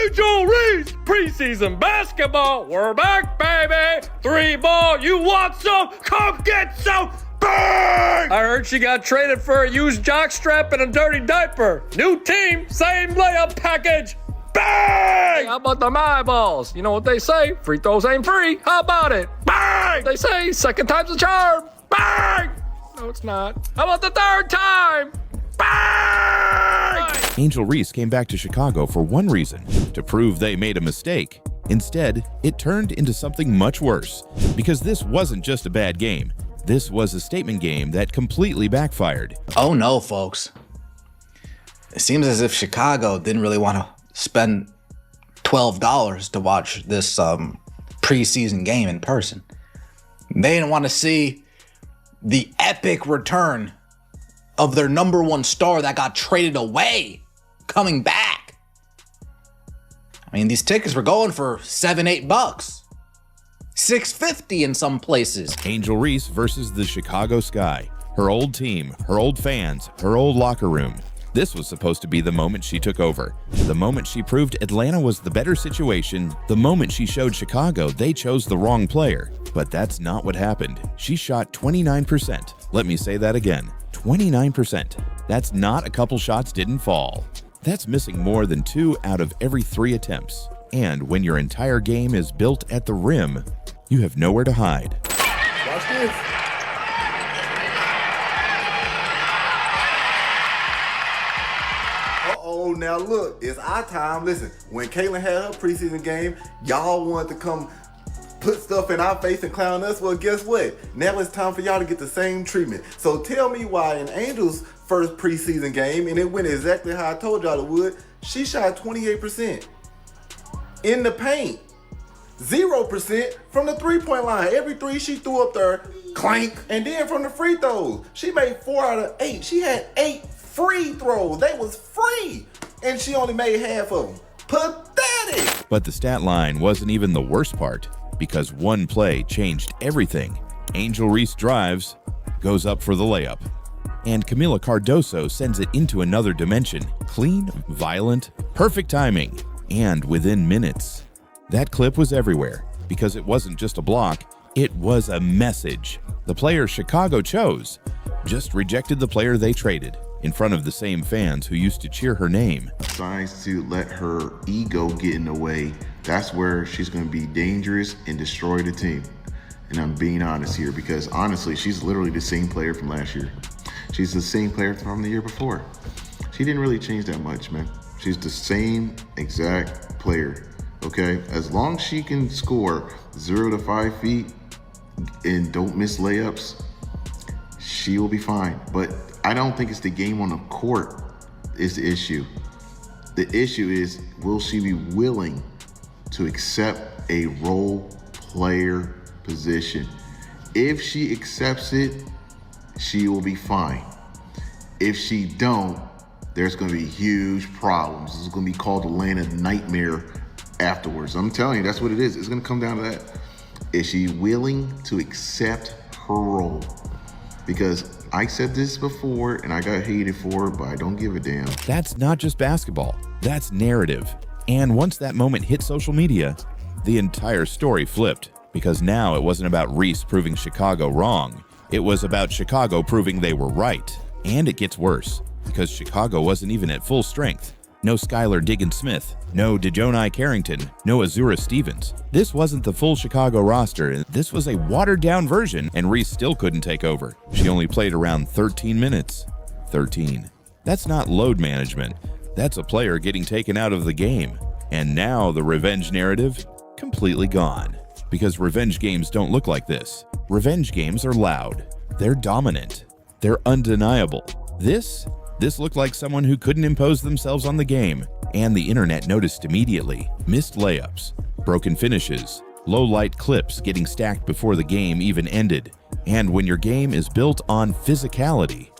Angel Reese, preseason basketball, we're back, baby. 3 ball, you want some? Come get some. Bang! I heard she got traded for a used jockstrap and a dirty diaper. New team, same layup package. Bang! How about them eyeballs? You know what they say, free throws ain't free. How about it? Bang! They say second time's a charm. Bang! No, it's not. How about the third time? Bang! Angel Reese came back to Chicago for one reason, to prove they made a mistake. Instead, it turned into something much worse, because this wasn't just a bad game. This was a statement game that completely backfired. Oh no, folks. It seems as if Chicago didn't really want to spend $12 to watch this preseason game in person. They didn't want to see the epic return of their #1 star that got traded away coming back. I mean, these tickets were going for $7-8, $6.50 in some places. Angel Reese versus the Chicago Sky. Her old team, her old fans, her old locker room. This was supposed to be the moment she took over. The moment she proved Atlanta was the better situation. The moment she showed Chicago they chose the wrong player. But that's not what happened. She shot 29%. Let me say that again. 29%. That's not a couple shots didn't fall. That's missing more than 2 out of every 3 attempts. And when your entire game is built at the rim, you have nowhere to hide. Watch this. Uh-oh, now look, it's our time. Listen, when Caitlin had her preseason game, y'all wanted to come put stuff in our face and clown us. Well, guess what? Now it's time for y'all to get the same treatment. So tell me why in Angel's first preseason game, and it went exactly how I told y'all it would, she shot 28% in the paint. 0% from the three-point line. Every 3 she threw up there, clank. And then from the free throws, she made 4 out of 8. She had 8 free throws. They was free. And she only made half of them. Pathetic. But the stat line wasn't even the worst part, because one play changed everything. Angel Reese drives, goes up for the layup, and Camila Cardoso sends it into another dimension. Clean, violent, perfect timing, and within minutes. That clip was everywhere, because it wasn't just a block, it was a message. The player Chicago chose just rejected the player they traded in front of the same fans who used to cheer her name. Decides to let her ego get in the way. That's where she's going to be dangerous and destroy the team. And I'm being honest here, because honestly, she's literally the same player from last year. She's the same player from the year before. She didn't really change that much, man. She's the same exact player, okay? As long as she can score 0 to 5 feet and don't miss layups, she will be fine. But I don't think it's the game on the court is the issue. The issue is, will she be willing to accept a role player position? If she accepts it, she will be fine. If she don't, there's going to be huge problems. This is going to be called Atlanta nightmare afterwards. I'm telling you, that's what it is. It's going to come down to that. Is she willing to accept her role? Because I said this before and I got hated for it, but I don't give a damn. That's not just basketball. That's narrative. And once that moment hit social media, the entire story flipped, because now it wasn't about Reese proving Chicago wrong. It was about Chicago proving they were right. And it gets worse, because Chicago wasn't even at full strength. No Skylar Diggins-Smith, no DeJohnai Carrington, no Azura Stevens. This wasn't the full Chicago roster. This was a watered-down version, and Reese still couldn't take over. She only played around 13 minutes. 13. That's not load management. That's a player getting taken out of the game. And now the revenge narrative, completely gone. Because revenge games don't look like this. Revenge games are loud. They're dominant. They're undeniable. This looked like someone who couldn't impose themselves on the game, and the internet noticed immediately. Missed layups, broken finishes, low-light clips getting stacked before the game even ended. And when your game is built on physicality,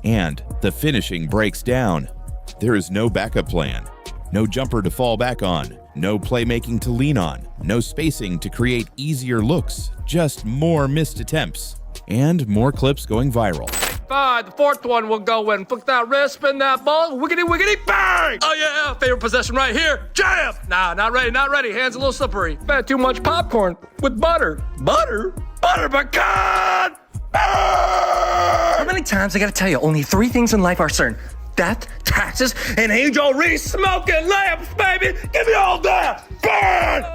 and the finishing breaks down, there is no backup plan, no jumper to fall back on, no playmaking to lean on, no spacing to create easier looks, just more missed attempts, and more clips going viral. 5. The fourth one will go in. Flick that wrist, spin that ball. Wiggity, wiggity, bang! Oh, yeah. Favorite possession right here. Jam! Nah, not ready, not ready. Hands a little slippery. Had too much popcorn with butter. Butter? Butter pecan! How many times I gotta tell you, only 3 things in life are certain. Death, taxes, and Angel Reese Smoking lamps, baby! Give me all that! Burn!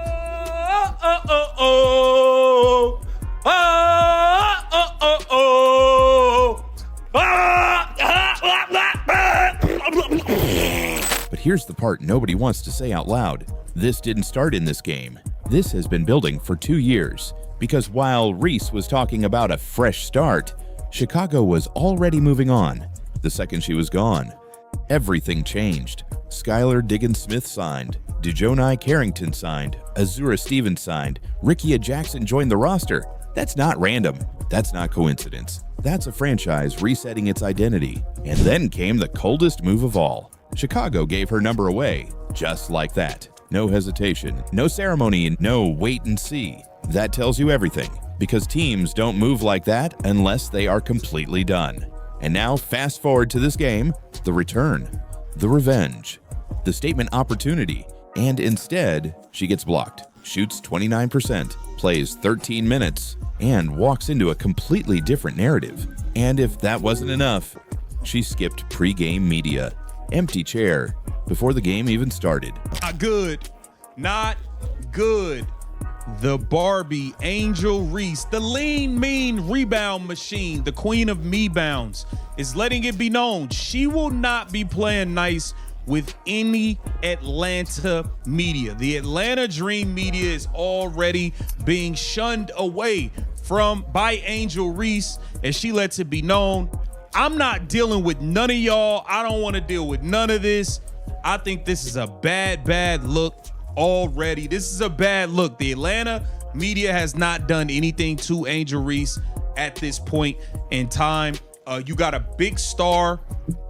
But here's the part nobody wants to say out loud. This didn't start in this game. This has been building for 2 years. Because while Reese was talking about a fresh start, Chicago was already moving on. The second she was gone, everything changed. Skylar Diggins-Smith signed, Dejonai Carrington signed, Azura Stevens signed, Rickia Jackson joined the roster. That's not random. That's not coincidence. That's a franchise resetting its identity. And then came the coldest move of all. Chicago gave her number away, just like that. No hesitation, no ceremony, no wait and see. That tells you everything, because teams don't move like that unless they are completely done. And now fast forward to this game, the return, the revenge, the statement opportunity, and instead she gets blocked, shoots 29%, plays 13 minutes, and walks into a completely different narrative. And if that wasn't enough, she skipped pre-game media, empty chair, before the game even started. Not good, not good. The Barbie, Angel Reese, the lean, mean rebound machine, the queen of me-bounds, is letting it be known she will not be playing nice with any Atlanta media. The Atlanta Dream media is already being shunned away by Angel Reese, as she lets it be known, I'm not dealing with none of y'all. I don't want to deal with none of this. I think this is a bad look already. This is a bad look. The Atlanta media has not done anything to Angel Reese at this point in time. You got a big star,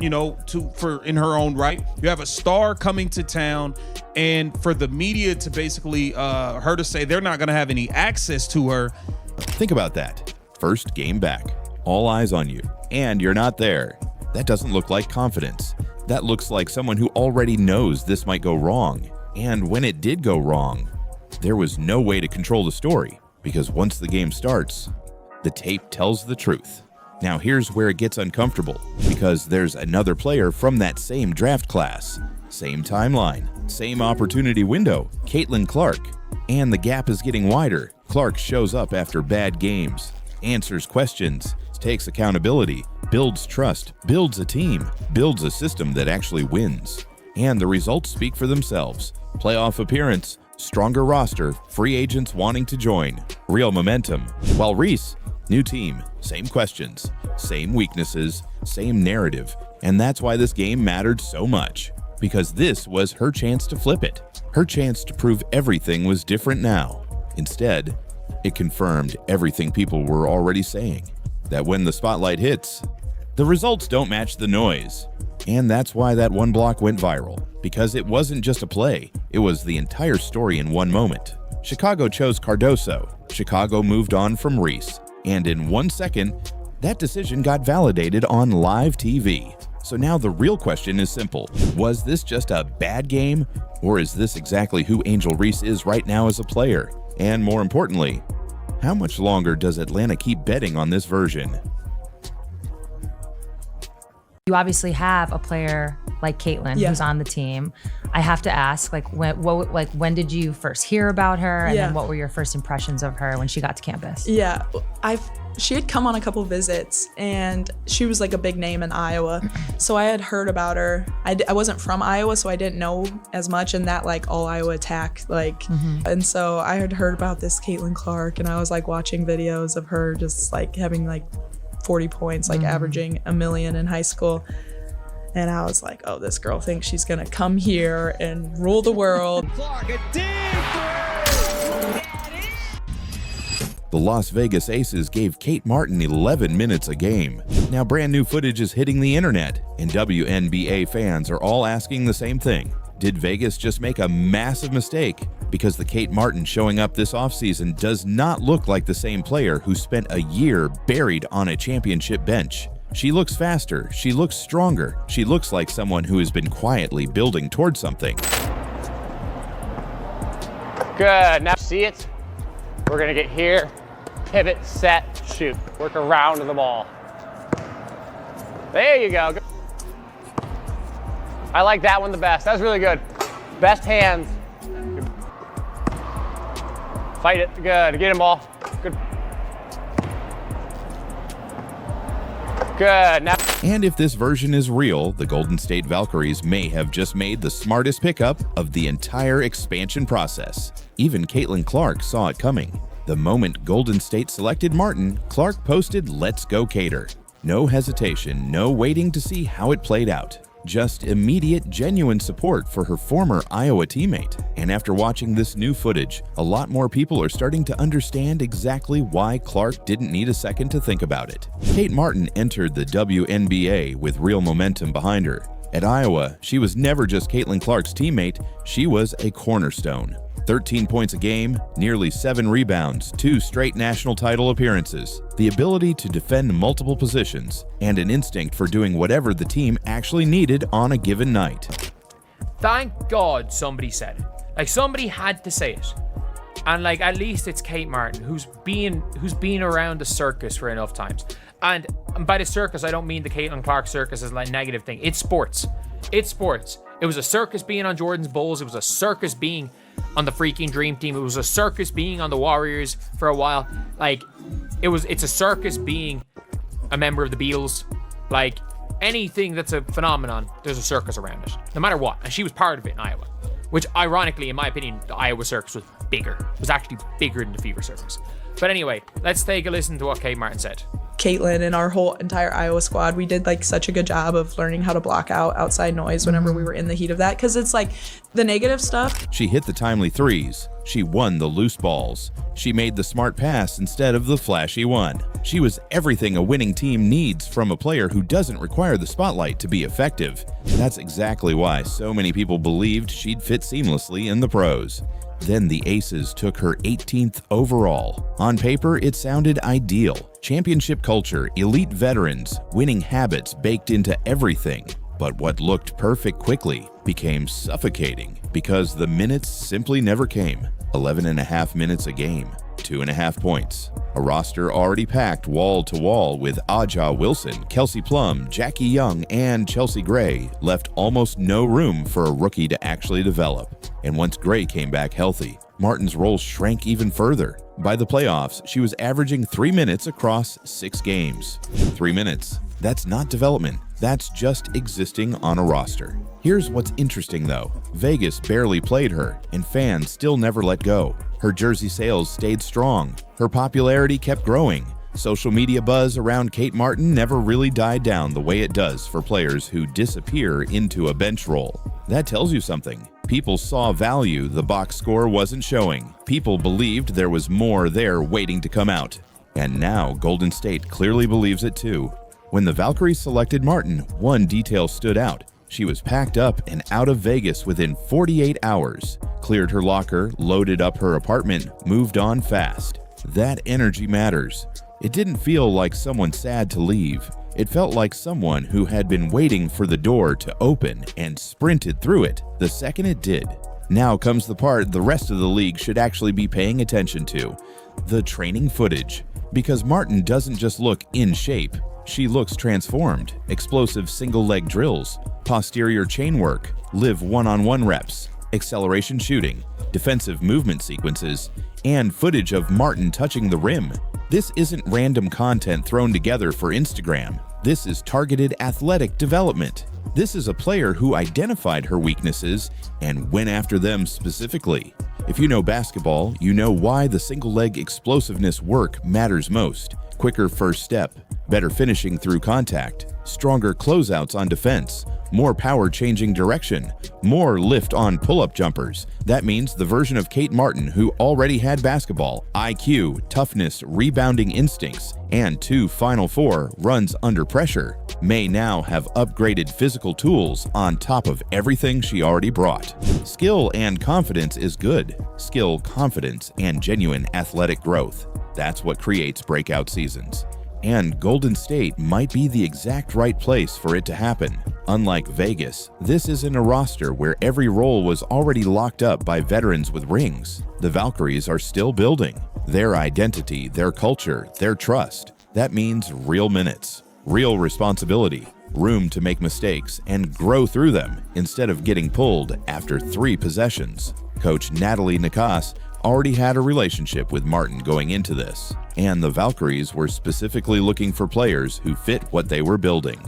in her own right. You have a star coming to town, and for the media to basically her to say they're not going to have any access to her. Think about that. First game back, all eyes on you, and you're not there. That doesn't look like confidence. That looks like someone who already knows this might go wrong. And when it did go wrong, there was no way to control the story, because once the game starts, the tape tells the truth. Now here's where it gets uncomfortable, because there's another player from that same draft class, same timeline, same opportunity window, Caitlin Clark. And the gap is getting wider. Clark shows up after bad games, answers questions, takes accountability, builds trust, builds a team, builds a system that actually wins. And the results speak for themselves. Playoff appearance, stronger roster, free agents wanting to join, real momentum. While Reese, new team, same questions, same weaknesses, same narrative. And that's why this game mattered so much, because this was her chance to flip it, her chance to prove everything was different now. Instead, it confirmed everything people were already saying, that when the spotlight hits, the results don't match the noise. And that's why that one block went viral, because it wasn't just a play, it was the entire story in one moment. Chicago chose Cardoso, Chicago moved on from Reese, and in 1 second, that decision got validated on live TV. So now the real question is simple. Was this just a bad game, or is this exactly who Angel Reese is right now as a player? And more importantly, how much longer does Atlanta keep betting on this version? You obviously have a player like Caitlin who's on the team. I have to ask, when did you first hear about her, and then what were your first impressions of her when she got to campus? Yeah, she had come on a couple visits, and she was like a big name in Iowa. So I had heard about her. I wasn't from Iowa, so I didn't know as much in that all Iowa attack and so I had heard about this Caitlin Clark, and I was watching videos of her just having 40 points, averaging a million in high school. And I was like, oh, this girl thinks she's gonna come here and rule the world. The Las Vegas Aces gave Kate Martin 11 minutes a game. Now brand new footage is hitting the internet, and WNBA fans are all asking the same thing. Did Vegas just make a massive mistake? Because the Kate Martin showing up this offseason does not look like the same player who spent a year buried on a championship bench. She looks faster, she looks stronger, she looks like someone who has been quietly building towards something. Good, now see it? We're gonna get here, pivot, set, shoot. Work around the ball. There you go. I like that one the best. That was really good. Best hands. Fight it, good. Get him, ball. Good. Good, now. And if this version is real, the Golden State Valkyries may have just made the smartest pickup of the entire expansion process. Even Caitlin Clark saw it coming. The moment Golden State selected Martin, Clark posted "Let's go Cater." No hesitation, no waiting to see how it played out. Just immediate, genuine support for her former Iowa teammate. And after watching this new footage, a lot more people are starting to understand exactly why Clark didn't need a second to think about it. Kate Martin entered the WNBA with real momentum behind her. At Iowa, she was never just Caitlin Clark's teammate, she was a cornerstone. 13 points a game, nearly 7 rebounds, 2 straight national title appearances, the ability to defend multiple positions, and an instinct for doing whatever the team actually needed on a given night. Thank God somebody said it. Like, somebody had to say it. And like, at least it's Kate Martin, who's been around the circus for enough times. And by the circus, I don't mean the Caitlin Clark circus as like a negative thing. It's sports. It's sports. It was a circus being on Jordan's Bulls. It was a circus being on the freaking Dream Team. It was a circus being on the Warriors for a while. Like, it's a circus being a member of the Beatles. Like, anything that's a phenomenon, there's a circus around it, no matter what. And she was part of it in Iowa, which ironically, in my opinion, the Iowa circus was bigger. It was actually bigger than the Fever circus. But anyway, let's take a listen to what Kate Martin said. Caitlin and our whole entire Iowa squad, we did like such a good job of learning how to block out outside noise whenever we were in the heat of that, because it's like the negative stuff. She hit the timely threes. She won the loose balls. She made the smart pass instead of the flashy one. She was everything a winning team needs from a player who doesn't require the spotlight to be effective. That's exactly why so many people believed she'd fit seamlessly in the pros. Then the Aces took her 18th overall. On paper, it sounded ideal. Championship culture, elite veterans, winning habits baked into everything. But what looked perfect quickly became suffocating because the minutes simply never came. 11.5 minutes a game, 2.5 points. A roster already packed wall to wall with Aja Wilson, Kelsey Plum, Jackie Young, and Chelsea Gray left almost no room for a rookie to actually develop. And once Gray came back healthy, Martin's role shrank even further. By the playoffs, she was averaging 3 minutes across 6 games. 3 minutes. That's not development. That's just existing on a roster. Here's what's interesting though. Vegas barely played her, and fans still never let go. Her jersey sales stayed strong. Her popularity kept growing. Social media buzz around Kate Martin never really died down the way it does for players who disappear into a bench role. That tells you something. People saw value the box score wasn't showing. People believed there was more there waiting to come out. And now Golden State clearly believes it too. When the Valkyries selected Martin, one detail stood out. She was packed up and out of Vegas within 48 hours, cleared her locker, loaded up her apartment, moved on fast. That energy matters. It didn't feel like someone sad to leave. It felt like someone who had been waiting for the door to open and sprinted through it the second it did. Now comes the part the rest of the league should actually be paying attention to: the training footage. Because Martin doesn't just look in shape, she looks transformed. Explosive single-leg drills, posterior chain work, live one-on-one reps, acceleration shooting, defensive movement sequences, and footage of Martin touching the rim. This isn't random content thrown together for Instagram. This is targeted athletic development. This is a player who identified her weaknesses and went after them specifically. If you know basketball, you know why the single-leg explosiveness work matters most. Quicker first step, better finishing through contact, stronger closeouts on defense, more power changing direction, more lift on pull-up jumpers. That means the version of Kate Martin who already had basketball, IQ, toughness, rebounding instincts, and 2 Final Four runs under pressure may now have upgraded physical tools on top of everything she already brought. Skill and confidence is good. Skill, confidence, and genuine athletic growth. That's what creates breakout seasons. And Golden State might be the exact right place for it to happen. Unlike Vegas, this isn't a roster where every role was already locked up by veterans with rings. The Valkyries are still building. Their identity, their culture, their trust. That means real minutes, real responsibility, room to make mistakes and grow through them instead of getting pulled after 3 possessions. Coach Natalie Nikas already had a relationship with Martin going into this, and the Valkyries were specifically looking for players who fit what they were building.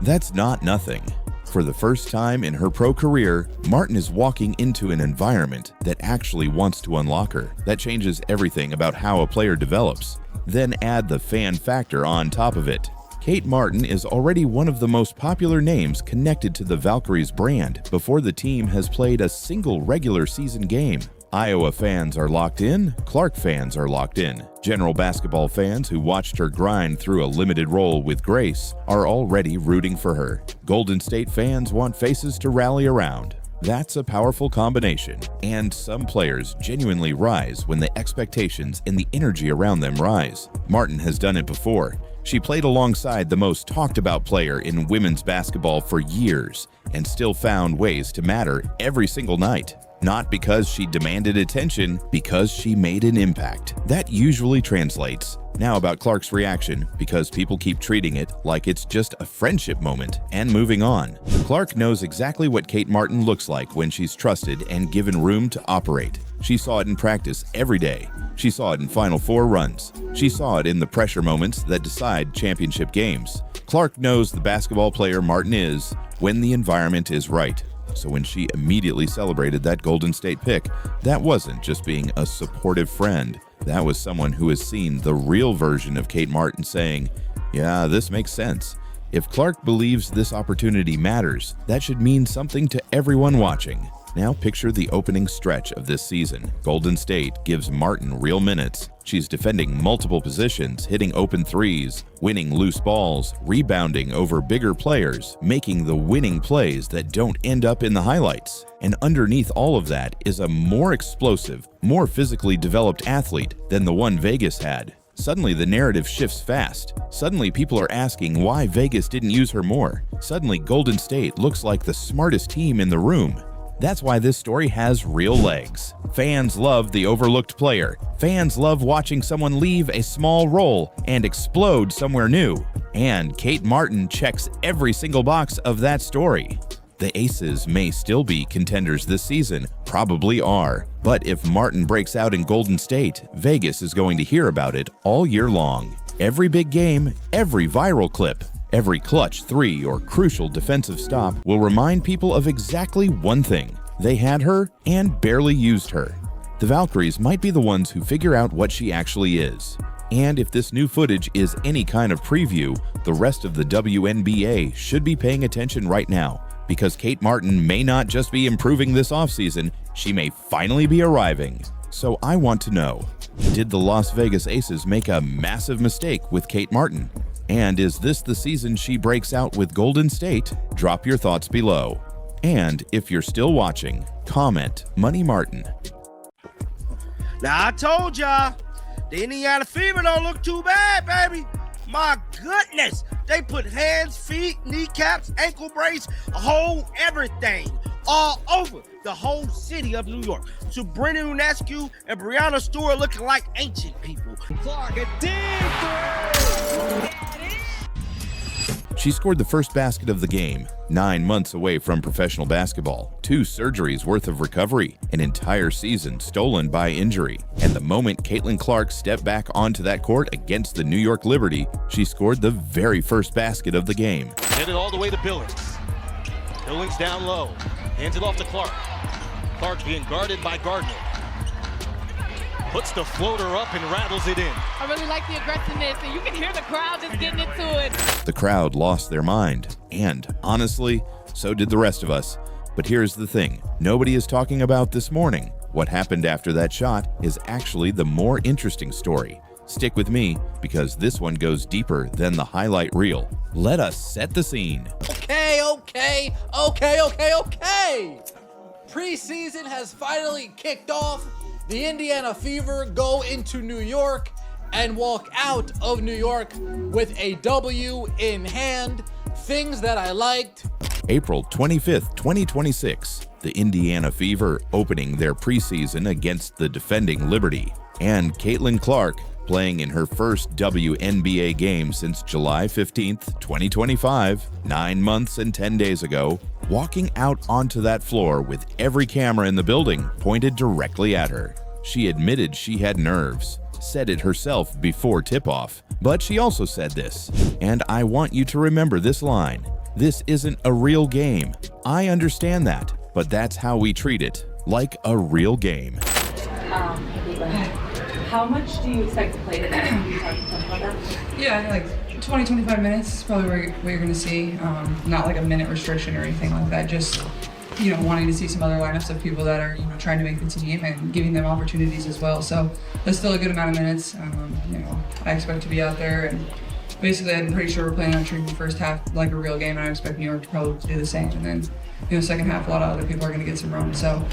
That's not nothing. For the first time in her pro career, Martin is walking into an environment that actually wants to unlock her. That changes everything about how a player develops. Then add the fan factor on top of it. Kate Martin is already one of the most popular names connected to the Valkyries brand before the team has played a single regular season game. Iowa fans are locked in, Clark fans are locked in. General basketball fans who watched her grind through a limited role with grace are already rooting for her. Golden State fans want faces to rally around. That's a powerful combination, and some players genuinely rise when the expectations and the energy around them rise. Martin has done it before. She played alongside the most talked about player in women's basketball for years and still found ways to matter every single night. Not because she demanded attention, because she made an impact. That usually translates. Now about Clark's reaction, because people keep treating it like it's just a friendship moment and moving on. Clark knows exactly what Kate Martin looks like when she's trusted and given room to operate. She saw it in practice every day. She saw it in Final Four runs. She saw it in the pressure moments that decide championship games. Clark knows the basketball player Martin is when the environment is right. So when she immediately celebrated that Golden State pick, that wasn't just being a supportive friend. That was someone who has seen the real version of Kate Martin saying, yeah, this makes sense. If Clark believes this opportunity matters, that should mean something to everyone watching. Now picture the opening stretch of this season. Golden State gives Martin real minutes. She's defending multiple positions, hitting open threes, winning loose balls, rebounding over bigger players, making the winning plays that don't end up in the highlights. And underneath all of that is a more explosive, more physically developed athlete than the one Vegas had. Suddenly the narrative shifts fast. Suddenly people are asking why Vegas didn't use her more. Suddenly Golden State looks like the smartest team in the room. That's why this story has real legs. Fans love the overlooked player. Fans love watching someone leave a small role and explode somewhere new. And Kate Martin checks every single box of that story. The Aces may still be contenders this season, probably are. But if Martin breaks out in Golden State, Vegas is going to hear about it all year long. Every big game, every viral clip, every clutch 3 or crucial defensive stop will remind people of exactly one thing. They had her and barely used her. The Valkyries might be the ones who figure out what she actually is. And if this new footage is any kind of preview, the rest of the WNBA should be paying attention right now, because Kate Martin may not just be improving this offseason, she may finally be arriving. So I want to know, did the Las Vegas Aces make a massive mistake with Kate Martin? And is this the season she breaks out with Golden State? Drop your thoughts below. And if you're still watching, comment Money Martin. Now I told y'all, the Indiana Fever don't look too bad, baby. My goodness, they put hands, feet, kneecaps, ankle brace, a whole everything all over the whole city of New York. So Brennan Unescu and Brianna Stewart looking like ancient people. Clark, a deep She scored the first basket of the game, 9 months away from professional basketball, 2 surgeries worth of recovery, an entire season stolen by injury. And the moment Caitlin Clark stepped back onto that court against the New York Liberty, she scored the very first basket of the game. Hit it all the way to Billings. Billings down low, hands it off to Clark. Clark being guarded by Gardner. Puts the floater up and rattles it in. I really like the aggressiveness, and you can hear the crowd just getting into it. The crowd lost their mind, and honestly, so did the rest of us. But here's the thing, nobody is talking about this morning. What happened after that shot is actually the more interesting story. Stick with me, because this one goes deeper than the highlight reel. Let us set the scene. Okay. Preseason has finally kicked off. The Indiana Fever go into New York, and walk out of New York with a W in hand. Things that I liked. April 25th, 2026, the Indiana Fever opening their preseason against the defending Liberty, and Caitlin Clark playing in her first WNBA game since July 15th, 2025, 9 months and 10 days ago, walking out onto that floor with every camera in the building pointed directly at her. She admitted she had nerves, said it herself before tip-off, but she also said this, and I want you to remember this line: "This isn't a real game. I understand that, but that's how we treat it, like a real game." How much do you expect to play today? Can you talk about that? Yeah, like 20, 25 minutes is probably what you're going to see. Not like a minute restriction or anything like that. Just, wanting to see some other lineups of people that are, trying to make the team and giving them opportunities as well. So that's still a good amount of minutes. I expect to be out there, and basically I'm pretty sure we're playing on treating the first half like a real game, and I expect New York to probably do the same. And then, second half, a lot of other people are going to get some run. So,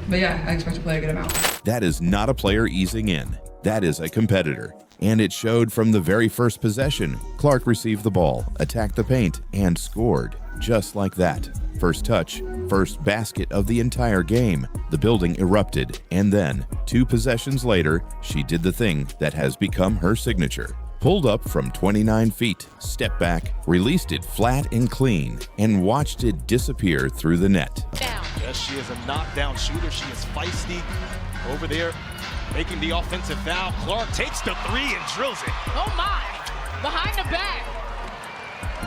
but yeah, I expect to play a good amount. That is not a player easing in. That is a competitor. And it showed from the very first possession. Clark received the ball, attacked the paint, and scored. Just like that. First touch, first basket of the entire game. The building erupted, and then, 2 possessions later, she did the thing that has become her signature. Pulled up from 29 feet, stepped back, released it flat and clean, and watched it disappear through the net. Yes, she is a knockdown shooter. She is feisty over there, making the offensive foul. Clark takes the 3 and drills it. Oh my! Behind the back.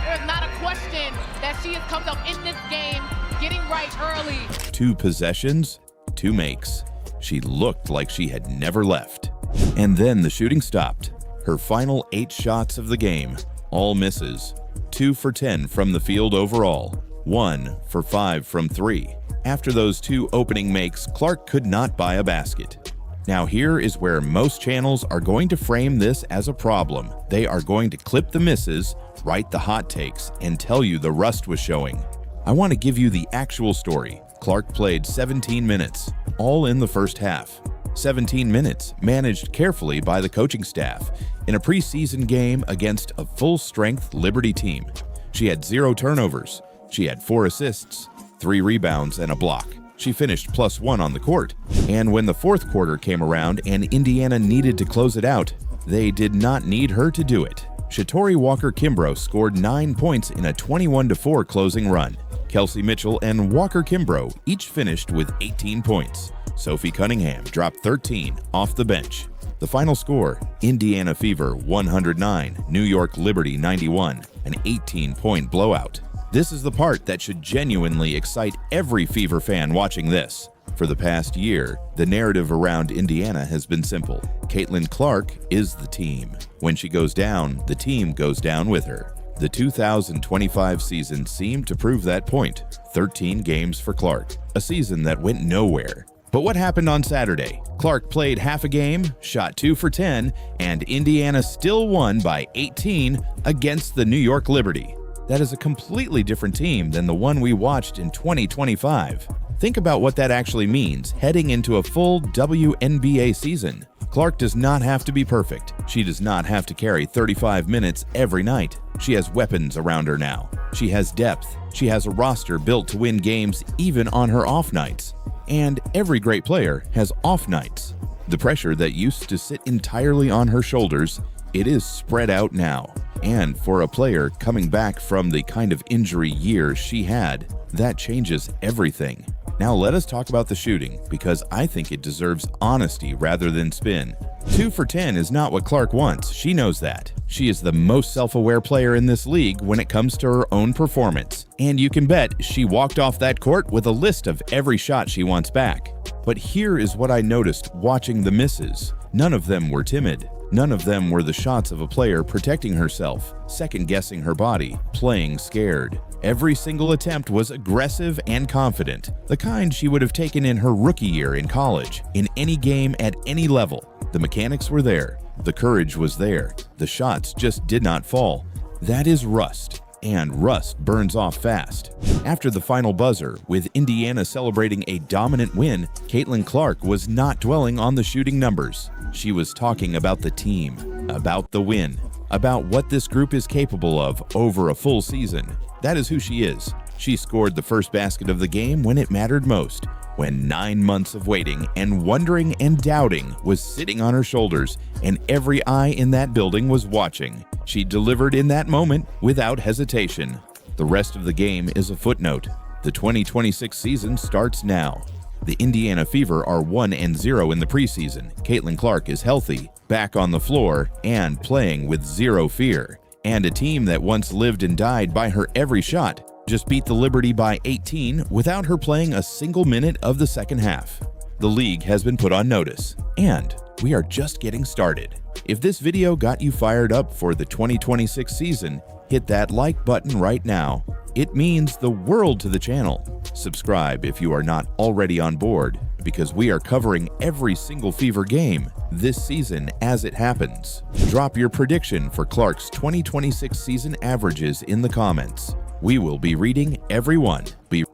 There's not a question that she has come up in this game, getting right early. 2 possessions, 2 makes. She looked like she had never left. And then the shooting stopped. Her final 8 shots of the game, all misses. 2 for 10 from the field overall, 1 for 5 from 3. After those 2 opening makes, Clark could not buy a basket. Now here is where most channels are going to frame this as a problem. They are going to clip the misses, write the hot takes, and tell you the rust was showing. I want to give you the actual story. Clark played 17 minutes, all in the first half. 17 minutes, managed carefully by the coaching staff, in a preseason game against a full-strength Liberty team. She had 0 turnovers. She had 4 assists, 3 rebounds, and a block. She finished +1 on the court. And when the fourth quarter came around and Indiana needed to close it out, they did not need her to do it. Shatori Walker-Kimbrough scored 9 points in a 21-4 closing run. Kelsey Mitchell and Walker Kimbrough each finished with 18 points. Sophie Cunningham dropped 13 off the bench. The final score, Indiana Fever 109, New York Liberty 91, an 18-point blowout. This is the part that should genuinely excite every Fever fan watching this. For the past year, the narrative around Indiana has been simple. Caitlin Clark is the team. When she goes down, the team goes down with her. The 2025 season seemed to prove that point. 13 games for Clark, a season that went nowhere. But what happened on Saturday? Clark played half a game, shot 2 for 10, and Indiana still won by 18 against the New York Liberty. That is a completely different team than the one we watched in 2025. Think about what that actually means heading into a full WNBA season. Clark does not have to be perfect. She does not have to carry 35 minutes every night. She has weapons around her now. She has depth. She has a roster built to win games even on her off nights. And every great player has off nights. The pressure that used to sit entirely on her shoulders, it is spread out now. And for a player coming back from the kind of injury year she had, that changes everything. Now let us talk about the shooting, because I think it deserves honesty rather than spin. 2 for 10 is not what Clark wants. She knows that. She is the most self-aware player in this league when it comes to her own performance. And you can bet she walked off that court with a list of every shot she wants back. But here is what I noticed watching the misses. None of them were timid. None of them were the shots of a player protecting herself, second-guessing her body, playing scared. Every single attempt was aggressive and confident, the kind she would have taken in her rookie year in college, in any game at any level. The mechanics were there. The courage was there. The shots just did not fall. That is rust. and rust burns off fast. After the final buzzer, with Indiana celebrating a dominant win, Caitlin Clark was not dwelling on the shooting numbers. She was talking about the team, about the win, about what this group is capable of over a full season. That is who she is. She scored the first basket of the game when it mattered most, when 9 months of waiting and wondering and doubting was sitting on her shoulders and every eye in that building was watching. She delivered in that moment without hesitation. The rest of the game is a footnote. The 2026 season starts now. The Indiana Fever are 1-0 in the preseason. Caitlin Clark is healthy, back on the floor, and playing with zero fear. And a team that once lived and died by her every shot just beat the Liberty by 18 without her playing a single minute of the second half. The league has been put on notice, and we are just getting started. If this video got you fired up for the 2026 season, hit that like button right now. It means the world to the channel. Subscribe if you are not already on board, because we are covering every single Fever game this season as it happens. Drop your prediction for Clark's 2026 season averages in the comments. We will be reading every one. Be